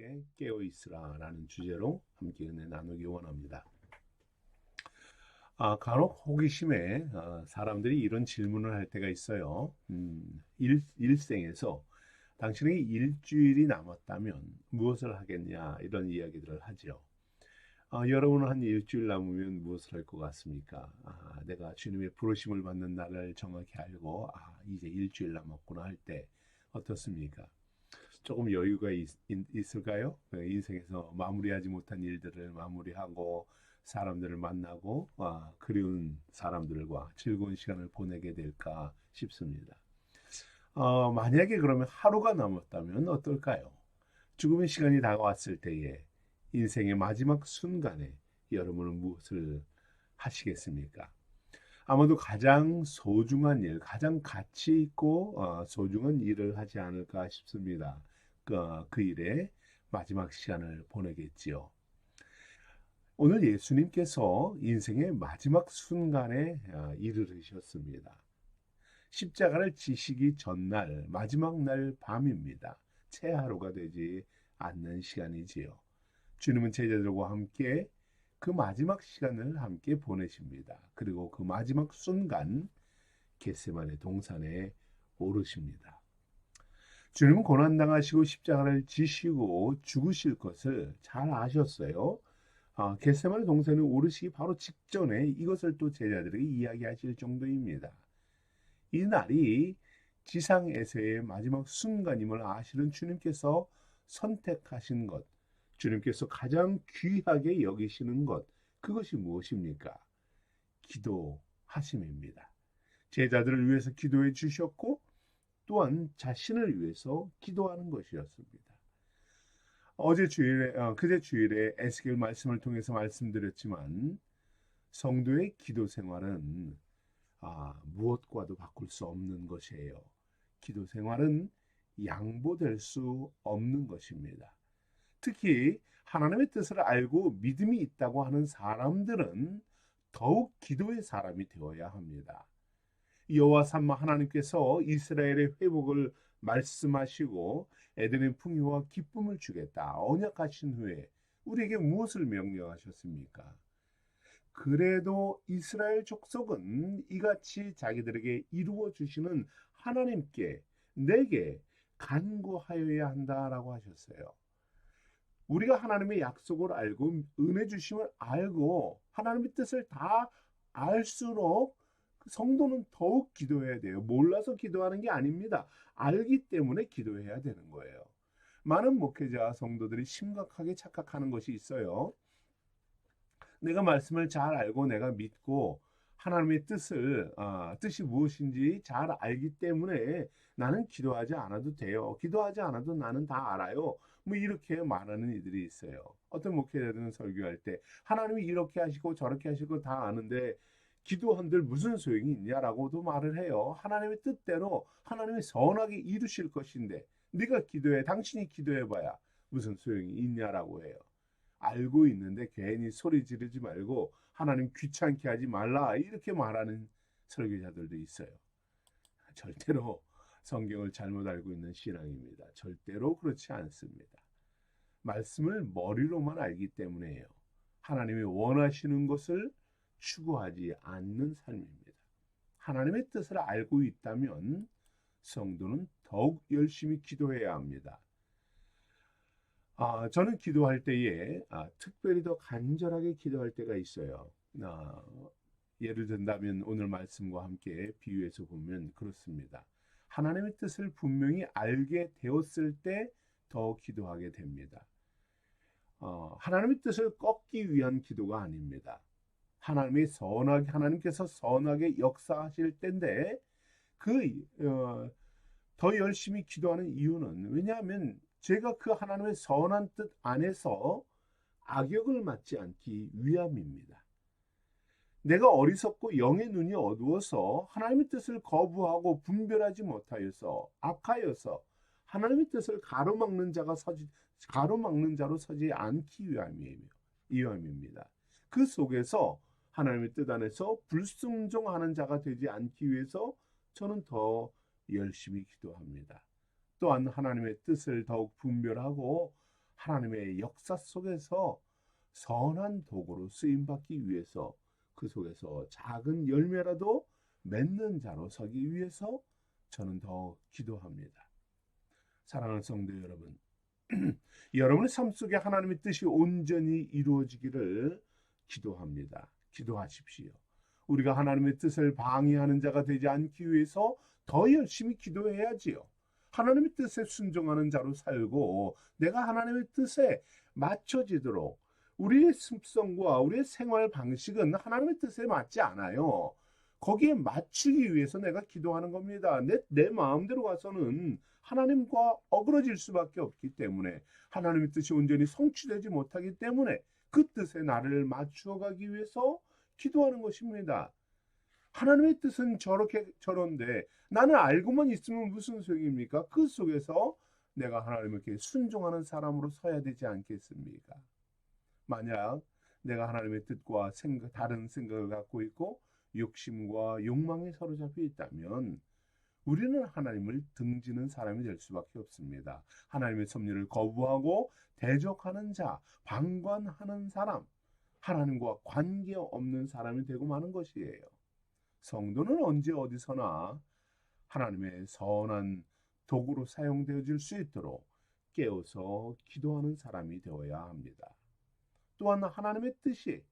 함께 깨어 있으라 라는 주제로 함께 은혜 나누기 원합니다. 간혹 호기심에 사람들이 이런 질문을 할 때가 있어요. 일생에서 당신에게 일주일이 남았다면 무엇을 하겠냐 이런 이야기들을 하죠. 여러분은 한 일주일 남으면 무엇을 할 것 같습니까? 내가 주님의 부르심을 받는 날을 정확히 알고 이제 일주일 남았구나 할 때 어떻습니까? 조금 여유가 있을까요? 인생에서 마무리하지 못한 일들을 마무리하고 사람들을 만나고 그리운 사람들과 즐거운 시간을 보내게 될까 싶습니다. 만약에 그러면 하루가 남았다면 어떨까요? 죽음의 시간이 다가왔을 때에 인생의 마지막 순간에 여러분은 무엇을 하시겠습니까? 아마도 가장 소중한 일, 가장 가치 있고 소중한 일을 하지 않을까 싶습니다. 그 일에 마지막 시간을 보내겠지요. 오늘 예수님께서 인생의 마지막 순간에 이르르셨습니다. 십자가를 지시기 전날, 마지막 날 밤입니다. 채 하루가 되지 않는 시간이지요. 주님은 제자들과 함께 그 마지막 시간을 함께 보내십니다. 그리고 그 마지막 순간 겟세마네 동산에 오르십니다. 주님은 고난당하시고 십자가를 지시고 죽으실 것을 잘 아셨어요. 겟세마네 동산에 오르시기 바로 직전에 이것을 또 제자들에게 이야기하실 정도입니다. 이 날이 지상에서의 마지막 순간임을 아시는 주님께서 선택하신 것, 주님께서 가장 귀하게 여기시는 것, 그것이 무엇입니까? 기도하심입니다. 제자들을 위해서 기도해 주셨고 또한 자신을 위해서 기도하는 것이었습니다. 그제 주일에 에스겔 말씀을 통해서 말씀드렸지만 성도의 기도 생활은 무엇과도 바꿀 수 없는 것이에요. 기도 생활은 양보될 수 없는 것입니다. 특히 하나님의 뜻을 알고 믿음이 있다고 하는 사람들은 더욱 기도의 사람이 되어야 합니다. 여호와 삼마 하나님께서 이스라엘의 회복을 말씀하시고 에덴의 풍요와 기쁨을 주겠다 언약하신 후에 우리에게 무엇을 명령하셨습니까? 그래도 이스라엘 족속은 이같이 자기들에게 이루어 주시는 하나님께 내게 간구하여야 한다라고 하셨어요. 우리가 하나님의 약속을 알고 은혜 주심을 알고 하나님의 뜻을 다 알수록 성도는 더욱 기도해야 돼요. 몰라서 기도하는 게 아닙니다. 알기 때문에 기도해야 되는 거예요. 많은 목회자 성도들이 심각하게 착각하는 것이 있어요. 내가 말씀을 잘 알고 내가 믿고 하나님의 뜻이 무엇인지 잘 알기 때문에 나는 기도하지 않아도 돼요. 기도하지 않아도 나는 다 알아요. 뭐 이렇게 말하는 이들이 있어요. 어떤 목회자들은 설교할 때 하나님이 이렇게 하시고 저렇게 하시고 다 아는데 기도한들 무슨 소용이 있냐라고도 말을 해요. 하나님의 뜻대로 하나님이 선하게 이루실 것인데 네가 기도해, 당신이 기도해봐야 무슨 소용이 있냐라고 해요. 알고 있는데 괜히 소리 지르지 말고 하나님 귀찮게 하지 말라 이렇게 말하는 설교자들도 있어요. 절대로 성경을 잘못 알고 있는 신앙입니다. 절대로 그렇지 않습니다. 말씀을 머리로만 알기 때문에요. 하나님이 원하시는 것을 추구하지 않는 삶입니다. 하나님의 뜻을 알고 있다면 성도는 더욱 열심히 기도해야 합니다. 저는 기도할 때에 특별히 더 간절하게 기도할 때가 있어요. 예를 든다면 오늘 말씀과 함께 비유해서 보면 그렇습니다. 하나님의 뜻을 분명히 알게 되었을 때 더 기도하게 됩니다. 하나님의 뜻을 꺾기 위한 기도가 아닙니다. 하나님께서 선하게 역사하실 때인데 더 열심히 기도하는 이유는 왜냐하면 제가 그 하나님의 선한 뜻 안에서 악역을 맞지 않기 위함입니다. 내가 어리석고 영의 눈이 어두워서 하나님의 뜻을 거부하고 분별하지 못하여서 악하여서 하나님의 뜻을 가로막는 자로 서지 않기 위함입니다. 그 속에서 하나님의 뜻 안에서 불순종하는 자가 되지 않기 위해서 저는 더 열심히 기도합니다. 또한 하나님의 뜻을 더욱 분별하고 하나님의 역사 속에서 선한 도구로 쓰임받기 위해서 그 속에서 작은 열매라도 맺는 자로 서기 위해서 저는 더 기도합니다. 사랑하는 성도 여러분, 여러분의 삶 속에 하나님의 뜻이 온전히 이루어지기를 기도합니다. 기도하십시오. 우리가 하나님의 뜻을 방해하는 자가 되지 않기 위해서 더 열심히 기도해야지요. 하나님의 뜻에 순종하는 자로 살고 내가 하나님의 뜻에 맞춰지도록 우리의 습성과 우리의 생활 방식은 하나님의 뜻에 맞지 않아요. 거기에 맞추기 위해서 내가 기도하는 겁니다. 내 마음대로 가서는 하나님과 어그러질 수밖에 없기 때문에 하나님의 뜻이 온전히 성취되지 못하기 때문에 그 뜻에 나를 맞추어 가기 위해서 기도하는 것입니다. 하나님의 뜻은 저런데 나는 알고만 있으면 무슨 소용입니까? 그 속에서 내가 하나님께 순종하는 사람으로 서야 되지 않겠습니까? 만약 내가 하나님의 뜻과 다른 생각을 갖고 있고 욕심과 욕망에 사로잡혀 있다면 우리는 하나님을 등지는 사람이 될 수밖에 없습니다. 하나님의 섭리를 거부하고 대적하는 자, 방관하는 사람, 하나님과 관계없는 사람이 되고 마는 것이에요. 성도는 언제 어디서나 하나님의 선한 도구로 사용되어질 수 있도록 깨어서 기도하는 사람이 되어야 합니다. 또한 하나님의 뜻이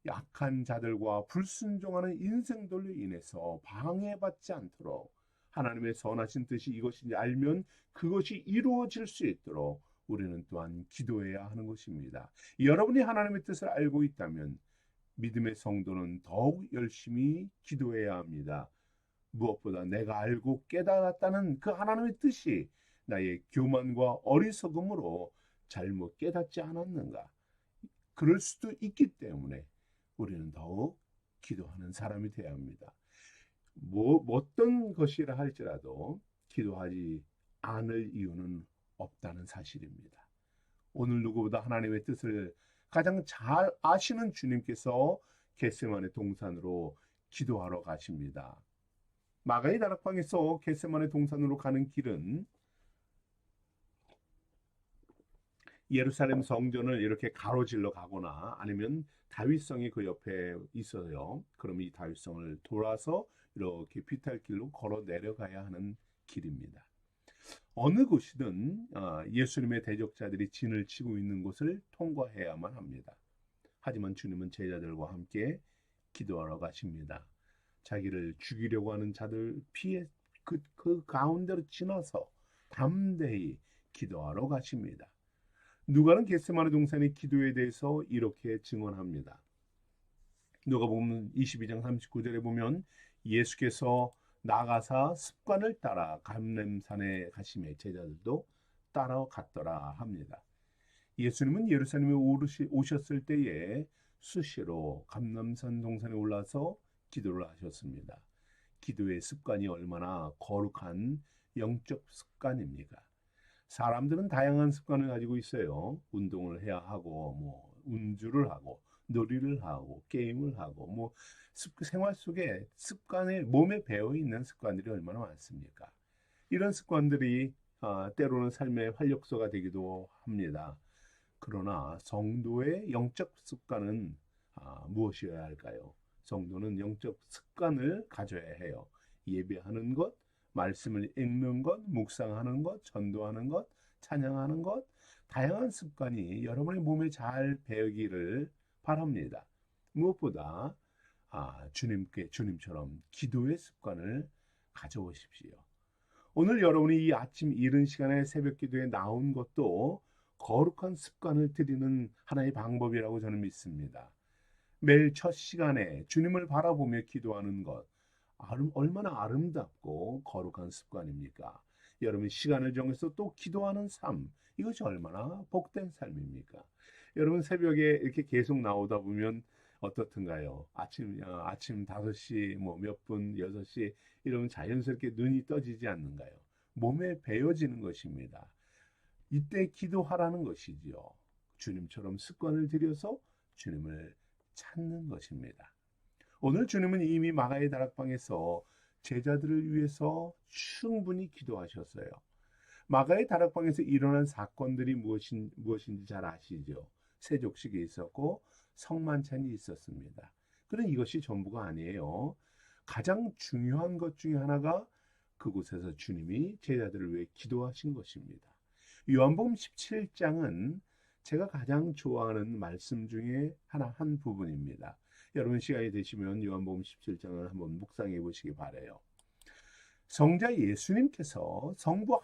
약한 자들과 불순종하는 인생들로 인해서 방해받지 않도록 하나님의 선하신 뜻이 이것인지 알면 그것이 이루어질 수 있도록 우리는 또한 기도해야 하는 것입니다. 여러분이 하나님의 뜻을 알고 있다면 믿음의 성도는 더욱 열심히 기도해야 합니다. 무엇보다 내가 알고 깨달았다는 그 하나님의 뜻이 나의 교만과 어리석음으로 잘못 깨닫지 않았는가? 그럴 수도 있기 때문에 우리는 더욱 기도하는 사람이 되어야 합니다. 어떤 것이라 할지라도 기도하지 않을 이유는 없다는 사실입니다. 오늘 누구보다 하나님의 뜻을 가장 잘 아시는 주님께서 겟세마네 동산으로 기도하러 가십니다. 마가의 다락방에서 겟세마네 동산으로 가는 길은 예루살렘 성전을 이렇게 가로질러 가거나 아니면 다윗성이 그 옆에 있어요. 그럼 이 다윗성을 돌아서 이렇게 비탈길로 걸어 내려가야 하는 길입니다. 어느 곳이든 예수님의 대적자들이 진을 치고 있는 곳을 통과해야만 합니다. 하지만 주님은 제자들과 함께 기도하러 가십니다. 자기를 죽이려고 하는 자들 피해 그 가운데로 지나서 담대히 기도하러 가십니다. 누가는 겟세마네 동산의 기도에 대해서 이렇게 증언합니다. 누가복음 22장 39절에 보면 예수께서 나가사 습관을 따라 감람산에 가시매 제자들도 따라갔더라 합니다. 예수님은 예루살렘에 오셨을 때에 수시로 감람산 동산에 올라서 기도를 하셨습니다. 기도의 습관이 얼마나 거룩한 영적 습관입니까? 사람들은 다양한 습관을 가지고 있어요. 운동을 해야 하고, 운주를 하고, 놀이를 하고, 게임을 하고, 생활 속에 습관에 몸에 배어 있는 습관들이 얼마나 많습니까? 이런 습관들이 때로는 삶의 활력소가 되기도 합니다. 그러나 성도의 영적 습관은 무엇이어야 할까요? 성도는 영적 습관을 가져야 해요. 예배하는 것, 말씀을 읽는 것, 묵상하는 것, 전도하는 것, 찬양하는 것, 다양한 습관이 여러분의 몸에 잘 배기를 바랍니다. 무엇보다 주님처럼 기도의 습관을 가져오십시오. 오늘 여러분이 이 아침 이른 시간에 새벽 기도에 나온 것도 거룩한 습관을 들이는 하나의 방법이라고 저는 믿습니다. 매일 첫 시간에 주님을 바라보며 기도하는 것, 얼마나 아름답고 거룩한 습관입니까? 여러분 시간을 정해서 또 기도하는 삶, 이것이 얼마나 복된 삶입니까? 여러분 새벽에 이렇게 계속 나오다 보면 어떻든가요? 아침 5시 몇 분, 6시 이러면 자연스럽게 눈이 떠지지 않는가요? 몸에 배어지는 것입니다. 이때 기도하라는 것이지요. 주님처럼 습관을 들여서 주님을 찾는 것입니다. 오늘 주님은 이미 마가의 다락방에서 제자들을 위해서 충분히 기도하셨어요. 마가의 다락방에서 일어난 사건들이 무엇인지 잘 아시죠? 세족식이 있었고 성만찬이 있었습니다. 그런데 이것이 전부가 아니에요. 가장 중요한 것 중에 하나가 그곳에서 주님이 제자들을 위해 기도하신 것입니다. 요한복음 17장은 제가 가장 좋아하는 말씀 중에 한 부분입니다. 여러분 시간이 되시면 요한복음 17장을 한번 묵상해 보시기 바라요. 성자 예수님께서 성부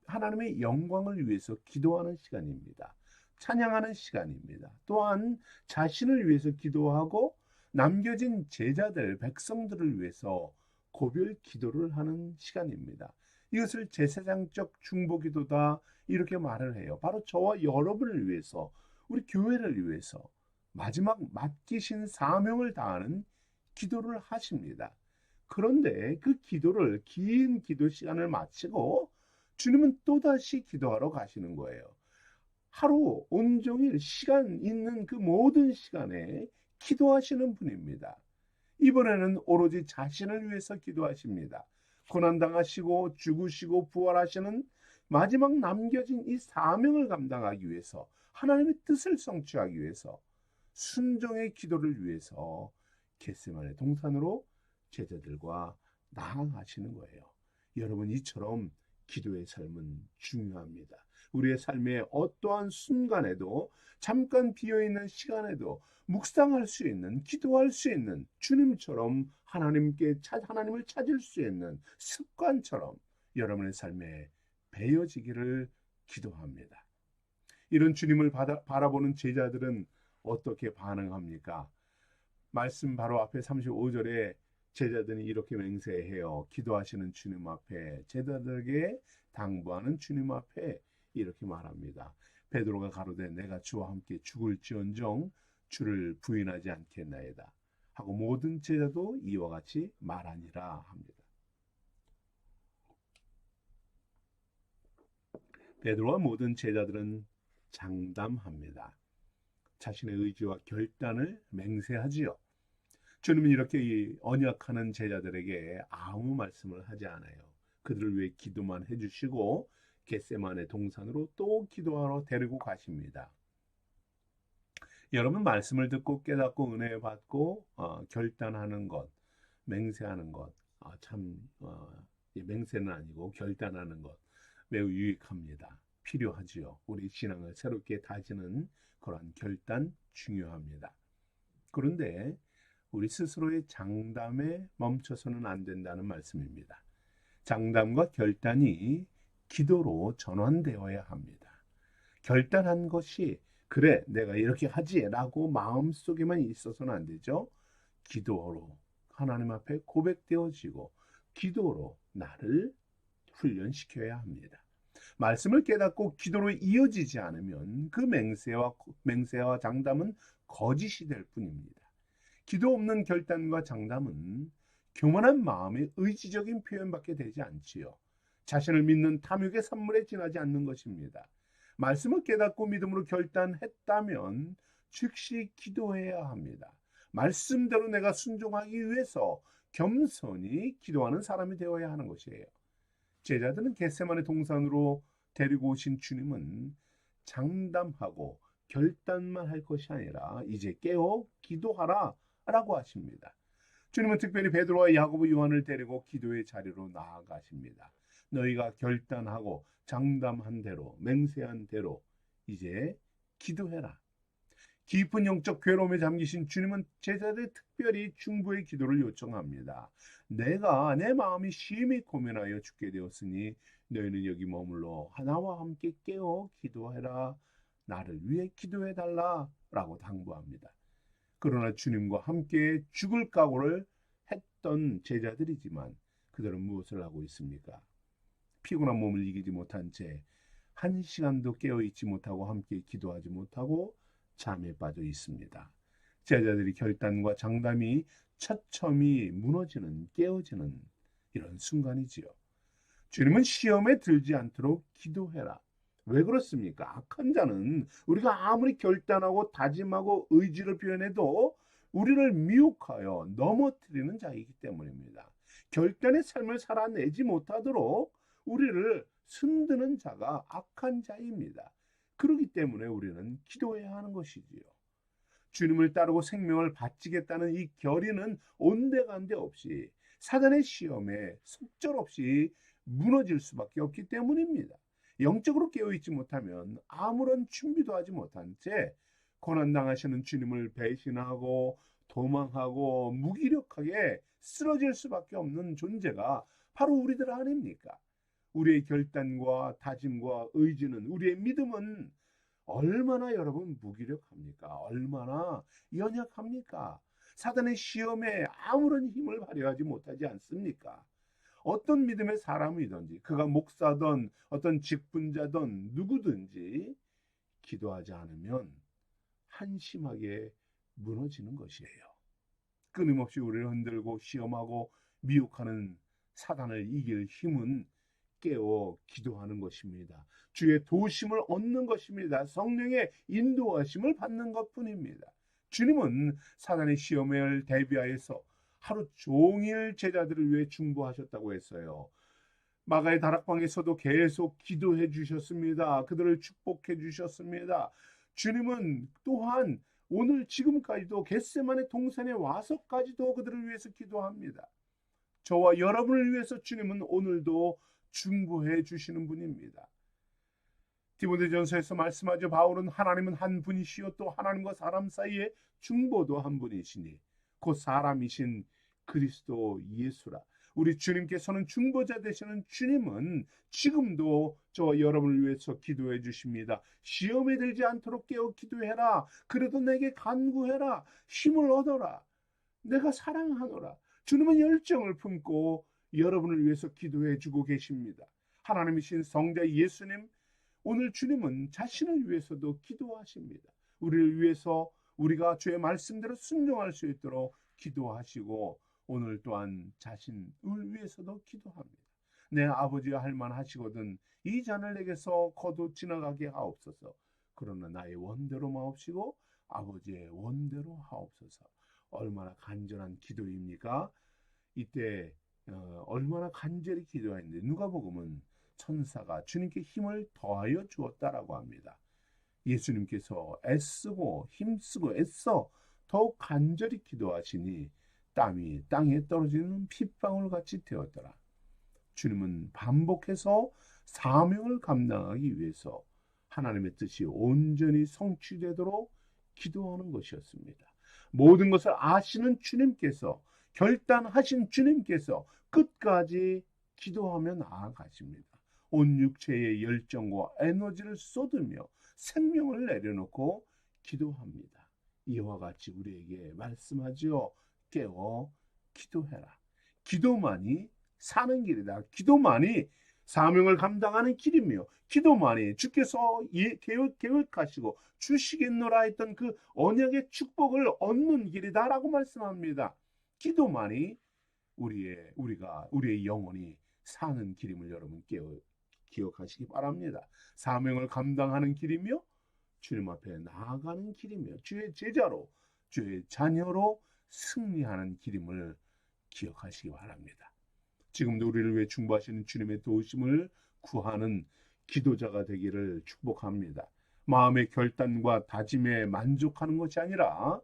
하나님의 영광을 위해서 기도하는 시간입니다. 찬양하는 시간입니다. 또한 자신을 위해서 기도하고 남겨진 제자들, 백성들을 위해서 고별 기도를 하는 시간입니다. 이것을 제사장적 중보기도다 이렇게 말을 해요. 바로 저와 여러분을 위해서, 우리 교회를 위해서 마지막 맡기신 사명을 다하는 기도를 하십니다. 그런데 그 기도를 긴 기도 시간을 마치고 주님은 또다시 기도하러 가시는 거예요. 하루 온종일 시간 있는 그 모든 시간에 기도하시는 분입니다. 이번에는 오로지 자신을 위해서 기도하십니다. 고난당하시고 죽으시고 부활하시는 마지막 남겨진 이 사명을 감당하기 위해서, 하나님의 뜻을 성취하기 위해서, 순종의 기도를 위해서 겟세마네 동산으로 제자들과 나아가시는 거예요. 여러분, 이처럼 기도의 삶은 중요합니다. 우리의 삶의 어떠한 순간에도, 잠깐 비어있는 시간에도 묵상할 수 있는, 기도할 수 있는, 주님처럼 하나님을 찾을 수 있는 습관처럼 여러분의 삶에 배어지기를 기도합니다. 이런 주님을 바라보는 제자들은 어떻게 반응합니까? 말씀 바로 앞에 35절에 제자들이 이렇게 맹세해요. 기도하시는 주님 앞에, 제자들에게 당부하는 주님 앞에 이렇게 말합니다. 베드로가 가로되 내가 주와 함께 죽을지언정 주를 부인하지 않겠나이다 하고 모든 제자도 이와 같이 말하니라 합니다. 베드로와 모든 제자들은 장담합니다. 자신의 의지와 결단을 맹세하지요. 주님은 이렇게 언약하는 제자들에게 아무 말씀을 하지 않아요. 그들을 위해 기도만 해주시고 겟세마네 동산으로 또 기도하러 데리고 가십니다. 여러분, 말씀을 듣고 깨닫고 은혜 받고 결단하는 것, 맹세하는 것, 맹세는 아니고 결단하는 것 매우 유익합니다. 필요하지요. 우리 신앙을 새롭게 다지는 그러한 결단 중요합니다. 그런데 우리 스스로의 장담에 멈춰서는 안 된다는 말씀입니다. 장담과 결단이 기도로 전환되어야 합니다. 결단한 것이 그래 내가 이렇게 하지라고 마음속에만 있어서는 안 되죠. 기도로 하나님 앞에 고백되어지고 기도로 나를 훈련시켜야 합니다. 말씀을 깨닫고 기도로 이어지지 않으면 그 맹세와 장담은 거짓이 될 뿐입니다. 기도 없는 결단과 장담은 교만한 마음의 의지적인 표현밖에 되지 않지요. 자신을 믿는 탐욕의 산물에 지나지 않는 것입니다. 말씀을 깨닫고 믿음으로 결단했다면 즉시 기도해야 합니다. 말씀대로 내가 순종하기 위해서 겸손히 기도하는 사람이 되어야 하는 것이에요. 제자들은 겟세마네 동산으로 데리고 오신 주님은 장담하고 결단만 할 것이 아니라 이제 깨어 기도하라 라고 하십니다. 주님은 특별히 베드로와 야고보, 요한을 데리고 기도의 자리로 나아가십니다. 너희가 결단하고 장담한 대로, 맹세한 대로 이제 기도해라. 깊은 영적 괴로움에 잠기신 주님은 제자들의 특별히 중보의 기도를 요청합니다. 내가 내 마음이 심히 고민하여 죽게 되었으니 너희는 여기 머물러 나와 함께 깨어 기도해라. 나를 위해 기도해달라 라고 당부합니다. 그러나 주님과 함께 죽을 각오를 했던 제자들이지만 그들은 무엇을 하고 있습니까? 피곤한 몸을 이기지 못한 채 한 시간도 깨어있지 못하고 함께 기도하지 못하고 잠에 빠져 있습니다. 제자들이 결단과 장담이 처참히 무너지는, 깨어지는 이런 순간이지요. 주님은 시험에 들지 않도록 기도해라. 왜 그렇습니까? 악한 자는 우리가 아무리 결단하고 다짐하고 의지를 표현해도 우리를 미혹하여 넘어뜨리는 자이기 때문입니다. 결단의 삶을 살아내지 못하도록 우리를 흔드는 자가 악한 자입니다. 그렇기 때문에 우리는 기도해야 하는 것이지요. 주님을 따르고 생명을 바치겠다는 이 결의는 온데간데 없이 사단의 시험에 속절없이 무너질 수밖에 없기 때문입니다. 영적으로 깨어있지 못하면 아무런 준비도 하지 못한 채 고난당하시는 주님을 배신하고 도망하고 무기력하게 쓰러질 수밖에 없는 존재가 바로 우리들 아닙니까? 우리의 결단과 다짐과 의지는, 우리의 믿음은 얼마나 여러분 무기력합니까? 얼마나 연약합니까? 사단의 시험에 아무런 힘을 발휘하지 못하지 않습니까? 어떤 믿음의 사람이든지, 그가 목사든 어떤 직분자든 누구든지 기도하지 않으면 한심하게 무너지는 것이에요. 끊임없이 우리를 흔들고 시험하고 미혹하는 사단을 이길 힘은 깨어 기도하는 것입니다. 주의 도심을 얻는 것입니다. 성령의 인도하심을 받는 것뿐입니다. 주님은 사단의 시험을 대비하여서 하루 종일 제자들을 위해 중보하셨다고 했어요. 마가의 다락방에서도 계속 기도해 주셨습니다. 그들을 축복해 주셨습니다. 주님은 또한 오늘 지금까지도 겟세마네 동산에 와서까지도 그들을 위해서 기도합니다. 저와 여러분을 위해서 주님은 오늘도 중보해 주시는 분입니다. 디모데전서에서 말씀하죠. 바울은 하나님은 한 분이시요 또 하나님과 사람 사이에 중보도 한 분이시니 곧 사람이신 그리스도 예수라. 우리 주님께서는 중보자 되시는 주님은 지금도 저와 여러분을 위해서 기도해 주십니다. 시험에 들지 않도록 깨어 기도해라. 그래도 내게 간구해라. 힘을 얻어라. 내가 사랑하노라. 주님은 열정을 품고 여러분을 위해서 기도해 주고 계십니다. 하나님이신 성자 예수님, 오늘 주님은 자신을 위해서도 기도하십니다. 우리를 위해서 우리가 주의 말씀대로 순종할 수 있도록 기도하시고 오늘 또한 자신을 위해서도 기도합니다. 내 아버지와 할만 하시거든 이 잔을 내게서 거둬 지나가게 하옵소서. 그러나 나의 원대로 마옵시고 아버지의 원대로 하옵소서. 얼마나 간절한 기도입니까? 이때 얼마나 간절히 기도했는데 누가복음은 천사가 주님께 힘을 더하여 주었다라고 합니다. 예수님께서 애쓰고 힘쓰고 애써 더욱 간절히 기도하시니 땀이 땅에 떨어지는 핏방울 같이 되었더라. 주님은 반복해서 사명을 감당하기 위해서 하나님의 뜻이 온전히 성취되도록 기도하는 것이었습니다. 모든 것을 아시는 주님께서, 결단하신 주님께서 끝까지 기도하며 나아가십니다. 온 육체의 열정과 에너지를 쏟으며 생명을 내려놓고 기도합니다. 이와 같이 우리에게 말씀하지요. 깨어 기도해라. 기도만이 사는 길이다. 기도만이 사명을 감당하는 길이며 기도만이 주께서 계획하시고 주시겠노라 했던 그 언약의 축복을 얻는 길이다라고 말씀합니다. 기도만이 우리의 영혼이 사는 길임을 여러분 기억하시기 바랍니다. 사명을 감당하는 길이며 주님 앞에 나아가는 길이며 주의 제자로 주의 자녀로 승리하는 길임을 기억하시기 바랍니다. 지금도 우리를 위해 중보하시는 주님의 도우심을 구하는 기도자가 되기를 축복합니다. 마음의 결단과 다짐에 만족하는 것이 아니라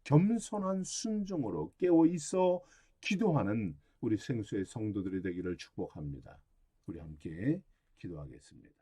겸손한 순종으로 깨어 있어 기도하는 우리 생수의 성도들이 되기를 축복합니다. 우리 함께 기도하겠습니다.